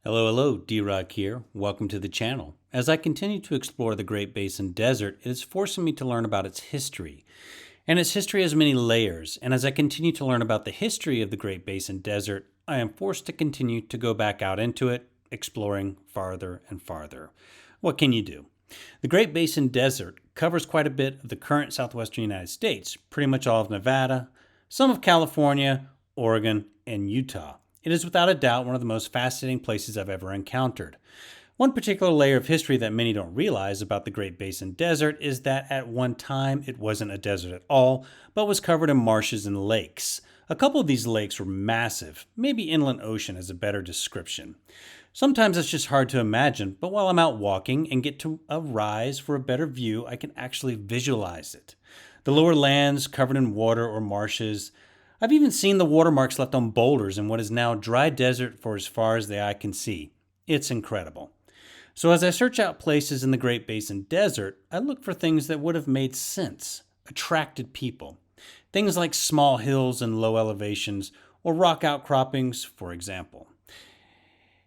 Hello, D-Rock here. Welcome to the channel. As I continue to explore the Great Basin Desert, it is forcing me to learn about its history. And its history has many layers, and as I continue to learn about the history of the Great Basin Desert, I am forced to continue to go back out into it, exploring farther and farther. What can you do? The Great Basin Desert covers quite a bit of the current southwestern United States, pretty much all of Nevada, some of California, Oregon, and Utah. It is without a doubt one of the most fascinating places I've ever encountered. One particular layer of history that many don't realize about the Great Basin Desert is that at one time it wasn't a desert at all, but was covered in marshes and lakes. A couple of these lakes were massive, maybe inland ocean is a better description. Sometimes it's just hard to imagine, but while I'm out walking and get to a rise for a better view, I can actually visualize it. The lower lands covered in water or marshes. I've even seen the watermarks left on boulders in what is now dry desert for as far as the eye can see. It's incredible. So as I search out places in the Great Basin Desert, I look for things that would have made sense, attracted people. Things like small hills and low elevations, or rock outcroppings, for example.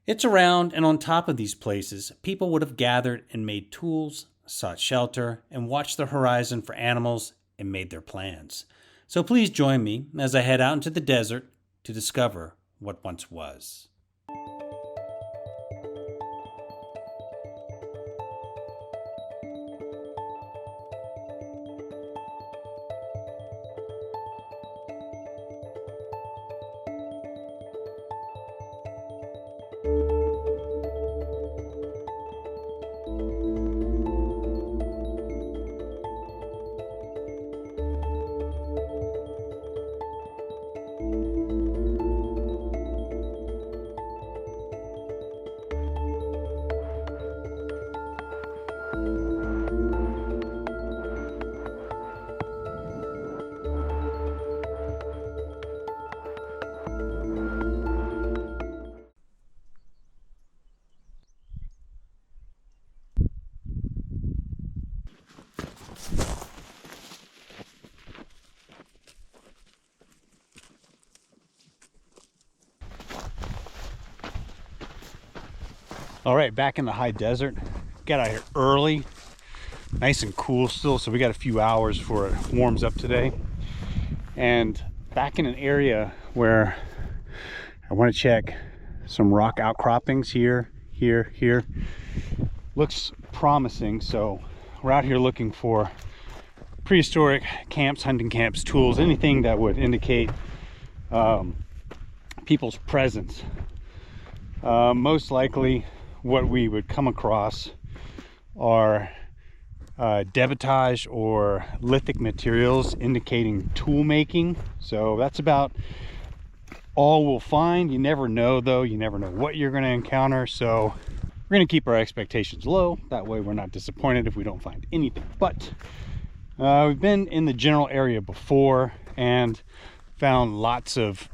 It's around and on top of these places, people would have gathered and made tools, sought shelter, and watched the horizon for animals and made their plans. So please join me as I head out into the desert to discover what once was. All right, back in the high desert. Got out here early, nice and cool still, so we got a few hours before it warms up today. And back in an area where I want to check some rock outcroppings here. Looks promising, so we're out here looking for prehistoric camps, hunting camps, tools, anything that would indicate people's presence. Most likely what we would come across are debitage or lithic materials indicating tool making. So that's about all we'll find. You never know though, you never know what you're going to encounter, so we're going to keep our expectations low. That way we're not disappointed if we don't find anything. But we've been in the general area before and found lots of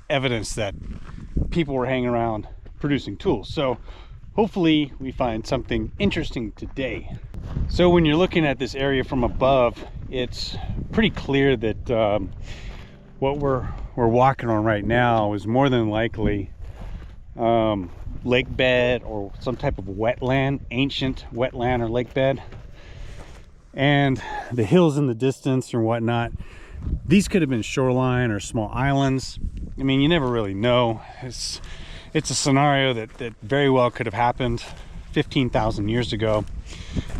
evidence that people were hanging around producing tools. So hopefully we find something interesting today. So when you're looking at this area from above, it's pretty clear that what we're walking on right now is more than likely lake bed or some type of wetland, ancient wetland or lake bed. And the hills in the distance or whatnot, these could have been shoreline or small islands. I mean, you never really know. It's a scenario that very well could have happened 15,000 years ago.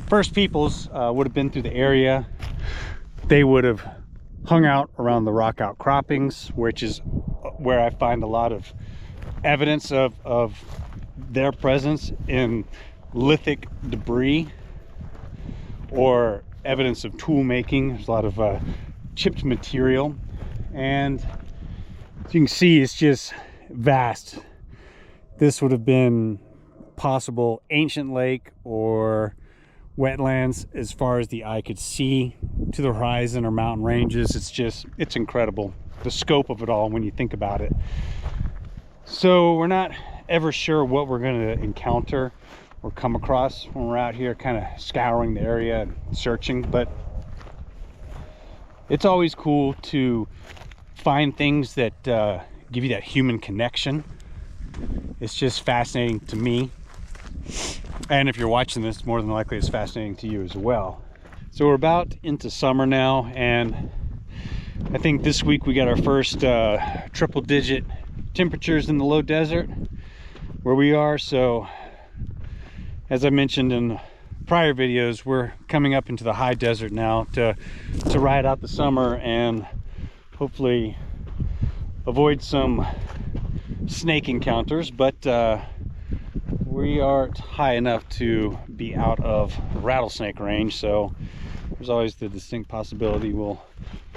First peoples would have been through the area. They would have hung out around the rock outcroppings, which is where I find a lot of evidence of their presence in lithic debris or evidence of tool making. There's a lot of chipped material, and as you can see, it's just vast. This would have been possible ancient lake or wetlands as far as the eye could see to the horizon or mountain ranges. It's incredible, the scope of it all when you think about it. So we're not ever sure what we're going to encounter or come across when we're out here kind of scouring the area and searching, but it's always cool to find things that give you that human connection it's just fascinating to me. And if you're watching this, more than likely it's fascinating to you as well. So we're about into summer now, and I think this week we got our first triple digit temperatures in the low desert where we are. So as I mentioned in prior videos, we're coming up into the high desert now to ride out the summer and hopefully avoid some snake encounters, but we aren't high enough to be out of rattlesnake range, so there's always the distinct possibility we'll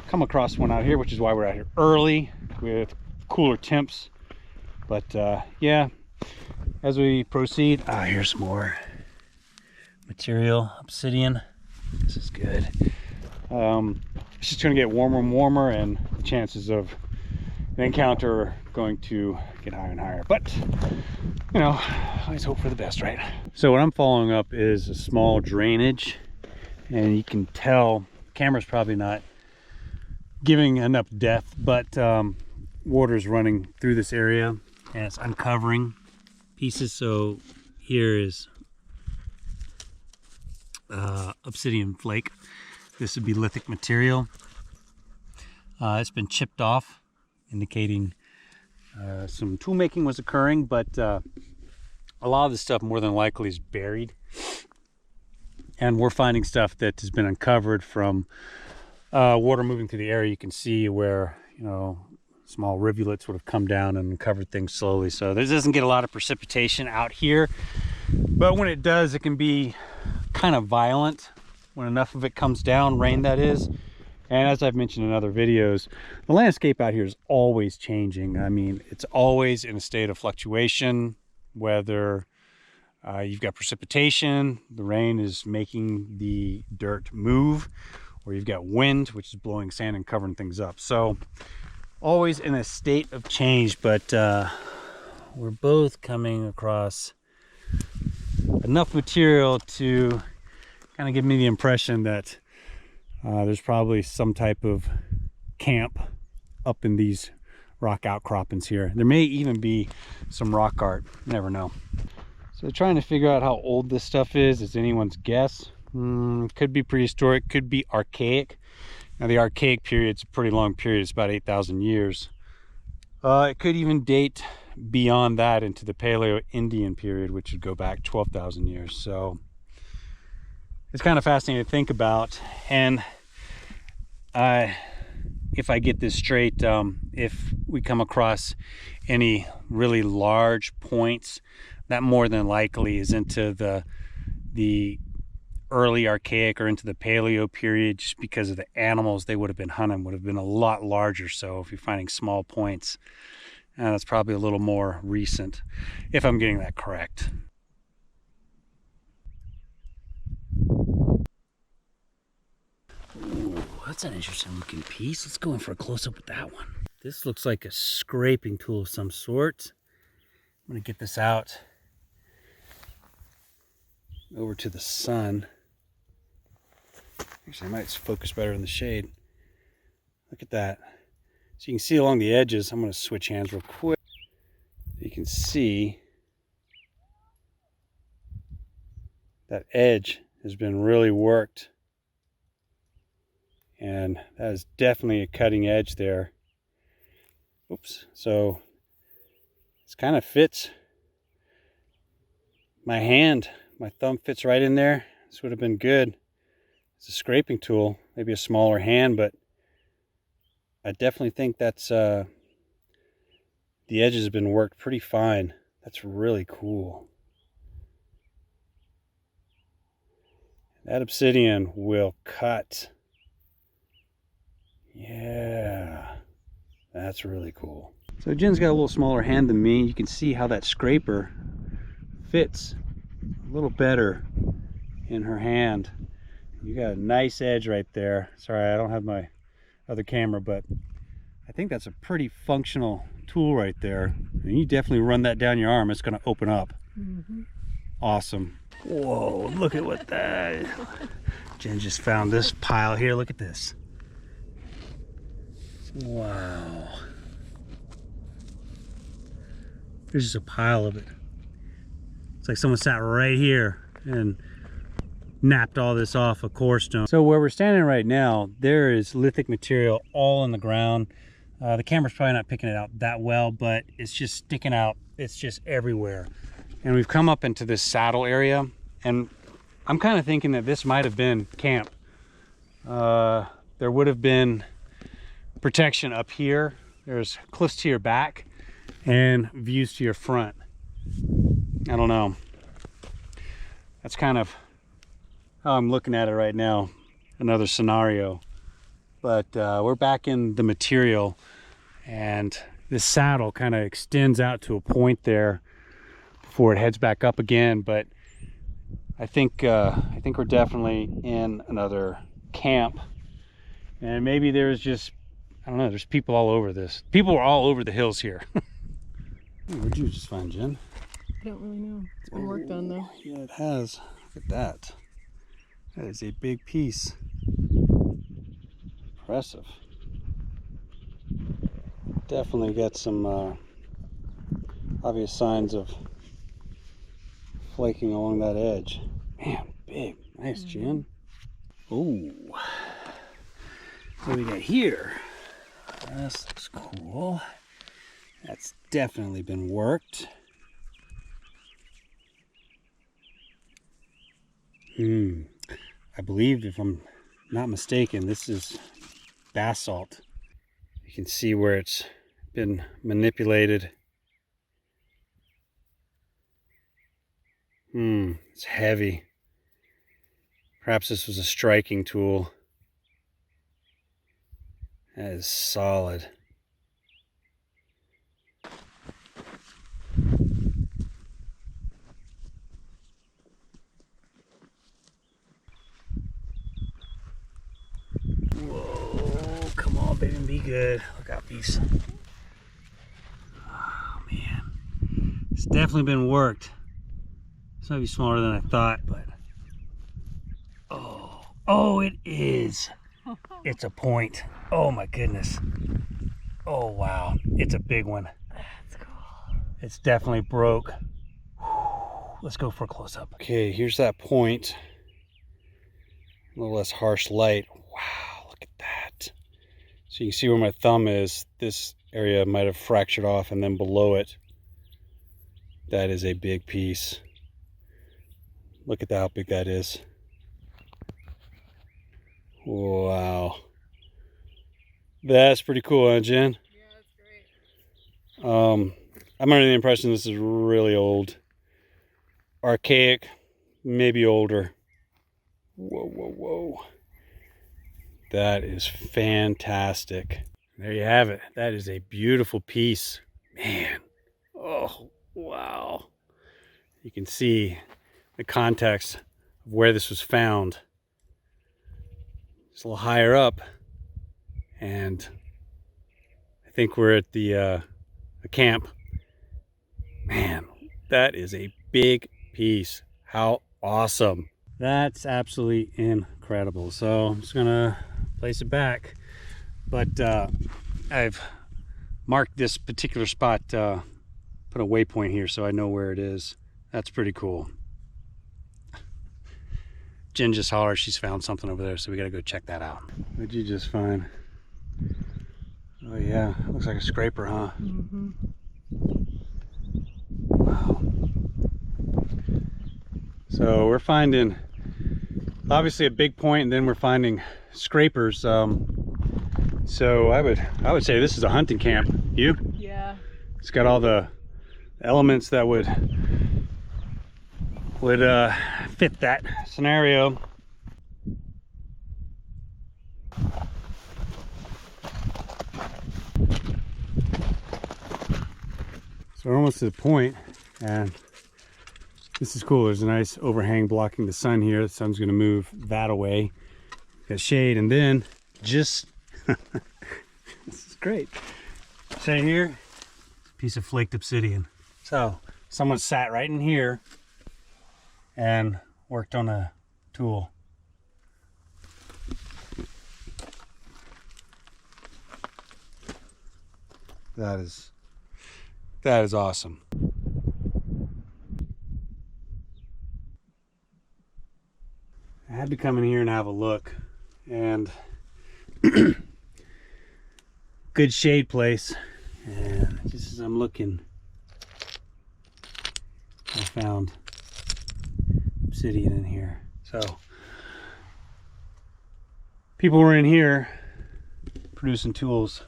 come across one out here, which is why we're out here early with cooler temps. But yeah, as we proceed, here's some more material, obsidian. This is good. It's just going to get warmer and warmer, and the chances of an encounter are going to get higher and higher. But you know, always hope for the best, right? So what I'm following up is a small drainage, and you can tell the camera's probably not giving enough depth, but water's running through this area and it's uncovering pieces. So here is obsidian flake. This would be lithic material. It's been chipped off, indicating some tool making was occurring, but a lot of this stuff more than likely is buried, and we're finding stuff that has been uncovered from water moving through the area. You can see where, you know, small rivulets would have come down and uncovered things slowly. So there doesn't get a lot of precipitation out here, but when it does, it can be kind of violent when enough of it comes down, rain that is. And as I've mentioned in other videos, the landscape out here is always changing. I mean, it's always in a state of fluctuation, whether you've got precipitation, the rain is making the dirt move, or you've got wind, which is blowing sand and covering things up. So always in a state of change, but we're both coming across enough material to kind of give me the impression that there's probably some type of camp up in these rock outcroppings here. There may even be some rock art, you never know. So trying to figure out how old this stuff is anyone's guess. Could be prehistoric, could be archaic. Now the archaic period's a pretty long period, it's about 8,000 years. It could even date beyond that into the Paleo-Indian period, which would go back 12,000 years. So it's kind of fascinating to think about. And if I get this straight, if we come across any really large points, that more than likely is into the early archaic or into the paleo period, just because of the animals they would have been hunting would have been a lot larger. So if you're finding small points, that's probably a little more recent, if I'm getting that correct. Ooh, that's an interesting looking piece. Let's go in for a close-up with that one. This looks like a scraping tool of some sort. I'm gonna get this out over to the sun. Actually, I might focus better in the shade. Look at that. So you can see along the edges. I'm going to switch hands real quick. You can see that edge has been really worked, and that is definitely a cutting edge there. Oops. So this kind of fits my hand. My thumb fits right in there. This would have been good. It's a scraping tool, maybe a smaller hand, but I definitely think that's the edges have been worked pretty fine. That's really cool. That obsidian will cut. Yeah, that's really cool. So Jen's got a little smaller hand than me. You can see how that scraper fits a little better in her hand. You got a nice edge right there. Sorry, I don't have my other camera, but I think that's a pretty functional tool right there. And you definitely run that down your arm, it's going to open up. Awesome. Whoa, look at what that. Jen just found this pile here. Look at this. Wow. There's just a pile of it. It's like someone sat right here and napped all this off a core stone. So where we're standing right now, there is lithic material all on the ground. The camera's probably not picking it out that well, but it's just sticking out. It's just everywhere. And we've come up into this saddle area, and I'm kind of thinking that this might have been camp. There would have been protection up here. There's cliffs to your back and views to your front. I don't know. That's kind of how I'm looking at it right now. Another scenario. But we're back in the material, and this saddle kind of extends out to a point there before it heads back up again. But I think we're definitely in another camp, and maybe there's just, I don't know, there's people all over this. People are all over the hills here. Where'd you just find, Jen? I don't really know. It's been worked on though. Yeah, it has. Look at that. That is a big piece. Impressive. Definitely got some obvious signs of flaking along that edge. Man, big. Nice, Jen. Oh. What do we got here? This looks cool. That's definitely been worked. I believe, if I'm not mistaken, this is basalt. You can see where it's been manipulated. It's heavy. Perhaps this was a striking tool. That is solid. Whoa, come on, baby, be good. Look out, beast. Oh, man. It's definitely been worked. This might be smaller than I thought, but... Oh, it is. It's a point. Oh, my goodness. Oh, wow. It's a big one. That's cool. It's definitely broke. Let's go for a close-up. Okay, here's that point. A little less harsh light. Wow, look at that. So you can see where my thumb is. This area might have fractured off, and then below it, that is a big piece. Look at how big that is. Wow. That's pretty cool, huh, Jen? Yeah, that's great. I'm under the impression this is really old. Archaic, maybe older. Whoa, whoa, whoa. That is fantastic. There you have it. That is a beautiful piece. Man. Oh, wow. You can see the context of where this was found. It's a little higher up, and I think we're at the camp. Man, that is a big piece. How awesome. That's absolutely incredible. So I'm just gonna place it back, but I've marked this particular spot, put a waypoint here so I know where it is. That's pretty cool. Jen just hollered she's found something over there, so we gotta go check that out. What'd you just find? Oh yeah, looks like a scraper, huh? Mm-hmm. Wow. So we're finding obviously a big point, and then we're finding scrapers. So I would say this is a hunting camp. You? Yeah. It's got all the elements that would fit that scenario. So we're almost to the point, and this is cool. There's a nice overhang blocking the sun here. The sun's gonna move that away. Got shade, and then just this is great. See here, piece of flaked obsidian. So someone sat right in here and worked on a tool. That is awesome. to come in here and have a look. And good shade place. And just as I'm looking, I found obsidian in here. So people were in here producing tools.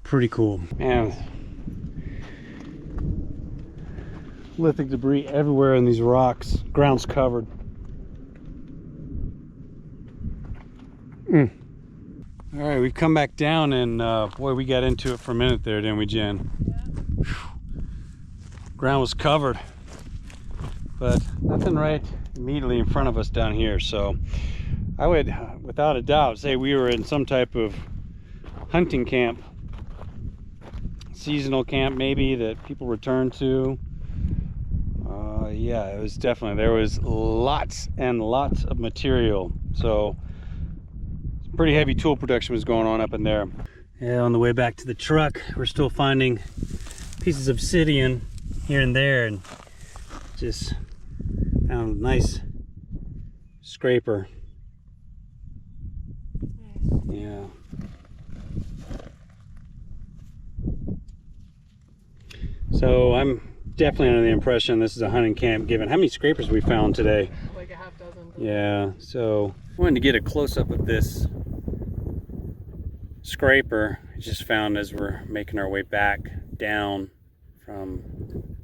Pretty cool. Man, lithic debris everywhere in these rocks. Ground's covered. All right, we've come back down, and boy, we got into it for a minute there, didn't we, Jen? Yeah. Ground was covered, but nothing right immediately in front of us down here. So I would, without a doubt, say we were in some type of hunting camp, seasonal camp maybe, that people return to. Yeah, it was definitely, there was lots and lots of material. So pretty heavy tool production was going on up in there. Yeah, on the way back to the truck, we're still finding pieces of obsidian here and there, and just found a nice scraper. Nice. Yeah. So I'm definitely under the impression this is a hunting camp, given how many scrapers we found today. Like a half dozen. Yeah, so I wanted to get a close-up of this scraper I just found as we're making our way back down from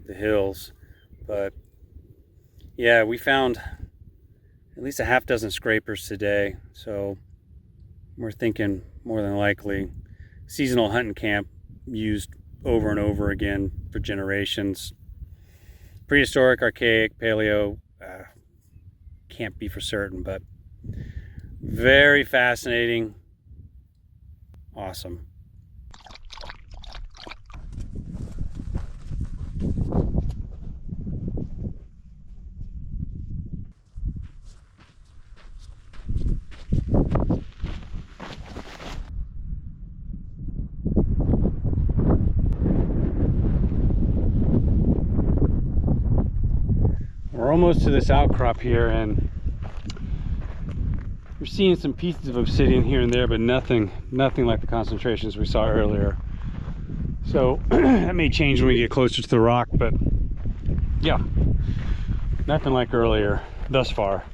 the hills. But yeah, we found at least a half dozen scrapers today, so we're thinking more than likely seasonal hunting camp used over and over again for generations. Prehistoric, archaic, paleo, can't be for certain, but very fascinating. Awesome. We're almost to this outcrop here, and we're seeing some pieces of obsidian here and there, but nothing like the concentrations we saw earlier. So that may change when we get closer to the rock, but yeah, nothing like earlier thus far.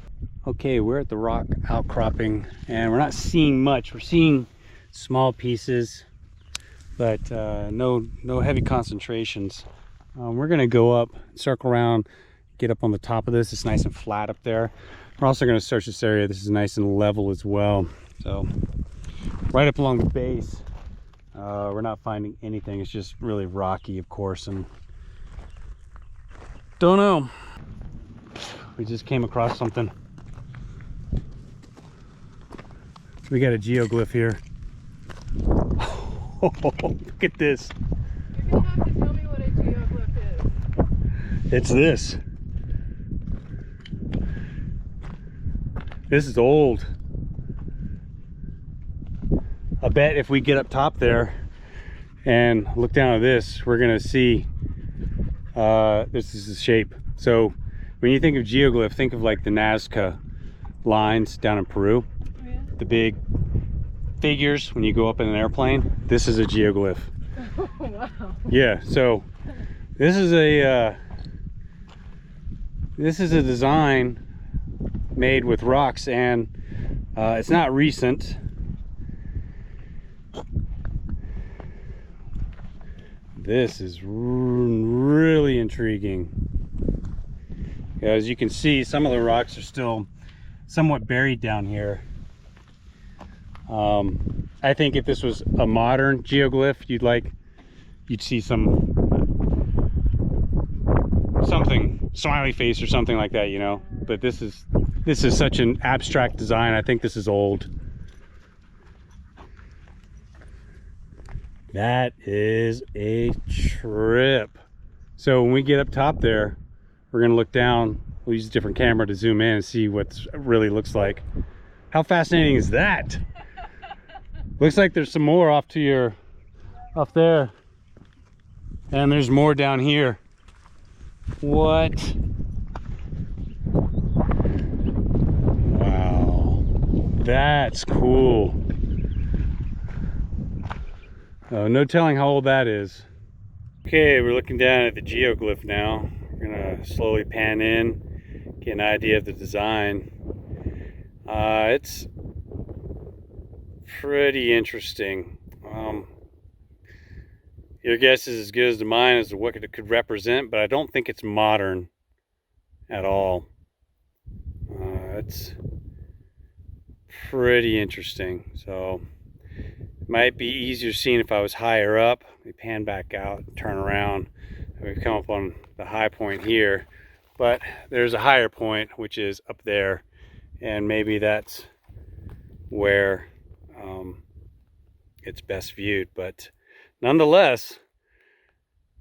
Okay, we're at the rock outcropping, and we're not seeing much. We're seeing small pieces, but no heavy concentrations. We're gonna go up, circle around, get up on the top of this. It's nice and flat up there. We're also going to search this area. This is nice and level as well. So right up along the base, we're not finding anything. It's just really rocky, of course, and don't know. We just came across something. We got a geoglyph here. Oh, look at this. You're gonna have to tell me what a geoglyph is. It's this. This is old. I bet if we get up top there and look down at this, we're gonna see this is the shape. So when you think of geoglyph, think of like the Nazca lines down in Peru. Oh, yeah? The big figures when you go up in an airplane. This is a geoglyph. Oh, wow. Yeah, so this is a design made with rocks, and it's not recent. This is really intriguing. As you can see, some of the rocks are still somewhat buried down here. I think if this was a modern geoglyph, you'd see something smiley face or something like that, you know. But this is such an abstract design. I think this is old. That is a trip. So when we get up top there, we're gonna look down. We'll use a different camera to zoom in and see what it really looks like. How fascinating is that? Looks like there's some more off there, and there's more down here. What? That's cool. Oh, no telling how old that is. Okay, we're looking down at the geoglyph now. We're gonna slowly pan in, get an idea of the design. It's pretty interesting. Your guess is as good as mine as to what it could represent, but I don't think it's modern at all. It's pretty interesting. So it might be easier seeing if I was higher up. We pan back out, turn around, and we come up on the high point here. But there's a higher point, which is up there, and maybe that's where it's best viewed. But nonetheless,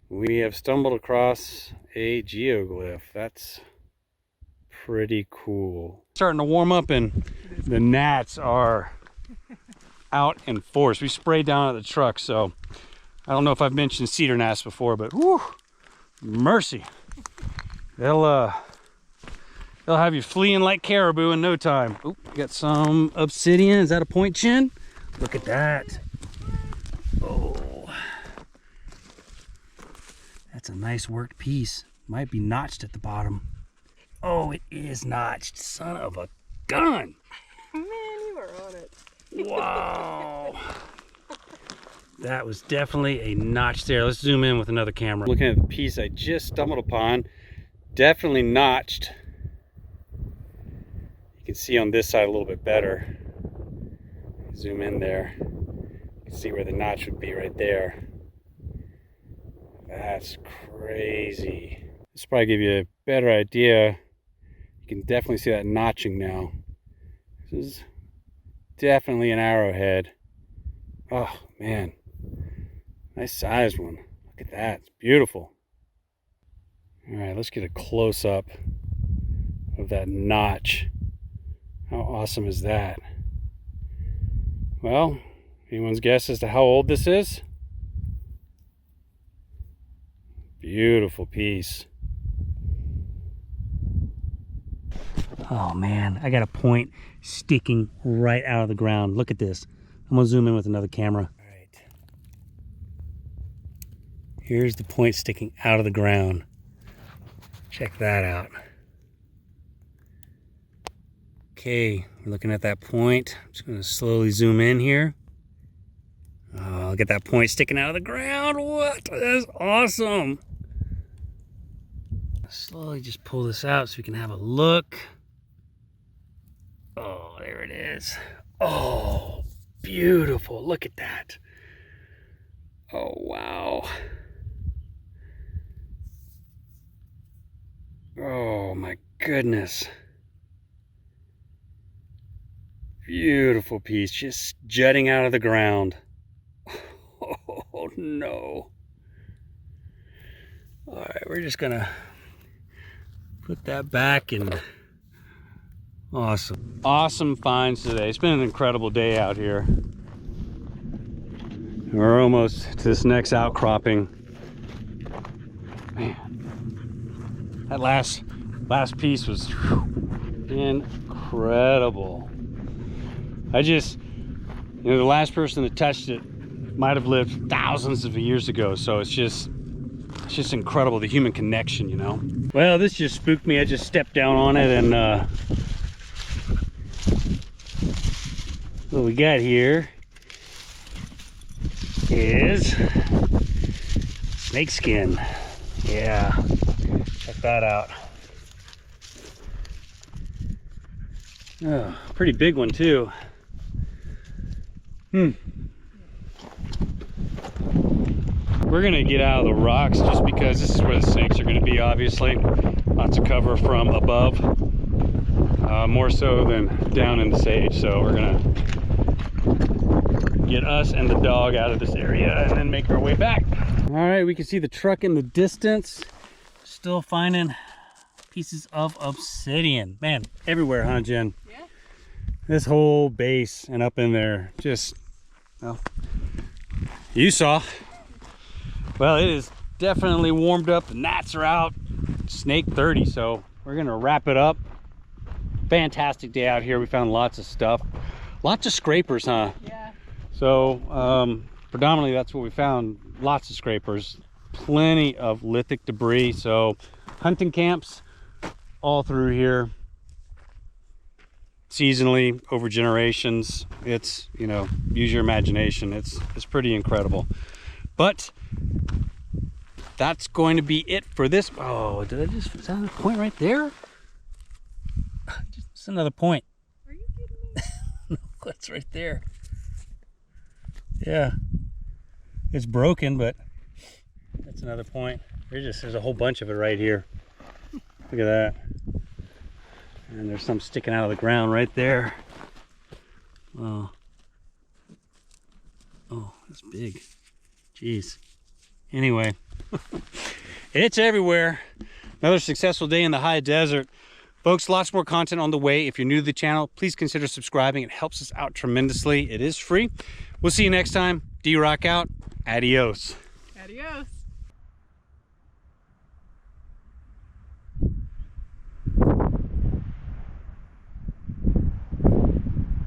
we have stumbled across a geoglyph. That's pretty cool. Starting to warm up and the gnats are out in force. We sprayed down at the truck, so I don't know if I've mentioned cedar gnats before, but whew, mercy. They'll have you fleeing like caribou in no time. Oop, got some obsidian. Is that a point chin? Look at that. Oh, that's a nice worked piece. Might be notched at the bottom. Oh, it is notched. Son of a gun. Man, you were on it. Wow. That was definitely a notch there. Let's zoom in with another camera. Looking at the piece I just stumbled upon, definitely notched. You can see on this side a little bit better. Zoom in there. You can see where the notch would be right there. That's crazy. This will probably give you a better idea. You can definitely see that notching now. This is definitely an arrowhead. Oh man, nice sized one. Look at that, it's beautiful. All right, let's get a close up of that notch. How awesome is that? Well, anyone's guess as to how old this is? Beautiful piece. Oh man, I got a point sticking right out of the ground. Look at this. I'm gonna zoom in with another camera. All right. Here's the point sticking out of the ground. Check that out. Okay, we're looking at that point. I'm just gonna slowly zoom in here. Oh, look at that point sticking out of the ground. What? That is awesome. Slowly just pull this out so we can have a look. Oh, there it is. Oh, beautiful. Look at that. Oh, wow. Oh, my goodness. Beautiful piece, just jutting out of the ground. Oh, no. All right, we're just gonna put that back and awesome finds today. It's been an incredible day out here. We're almost to this next outcropping. Man, that last piece was incredible. The last person that touched it might have lived thousands of years ago, so it's just incredible, the human connection, you know. Well, this just spooked me. I just stepped down on it, and what we got here is snake skin. Yeah, check that out. Oh, pretty big one too. We're gonna get out of the rocks just because this is where the snakes are gonna be, obviously. Lots of cover from above, more so than down in the sage. So we're gonna get us and the dog out of this area and then make our way back. All right, we can see the truck in the distance. Still finding pieces of obsidian. Man, everywhere, huh, Jen? Yeah. This whole base and up in there, just, well, you saw. Well, it is definitely warmed up. The gnats are out. Snake 30, so we're gonna wrap it up. Fantastic day out here. We found lots of stuff. Lots of scrapers, huh? Yeah. So predominantly that's what we found. Lots of scrapers, plenty of lithic debris. So hunting camps all through here, seasonally, over generations. It's, you know, use your imagination. It's pretty incredible. But that's going to be it for this. Oh, did I just, is that another point right there? Just another point. Are you kidding me? No, that's right there. Yeah, it's broken, but that's another point. There's a whole bunch of it right here. Look at that. And there's some sticking out of the ground right there. Oh, that's big. Jeez. Anyway, it's everywhere. Another successful day in the high desert. Folks, lots more content on the way. If you're new to the channel, please consider subscribing. It helps us out tremendously. It is free. We'll see you next time. D-Rock out. Adios. Adios.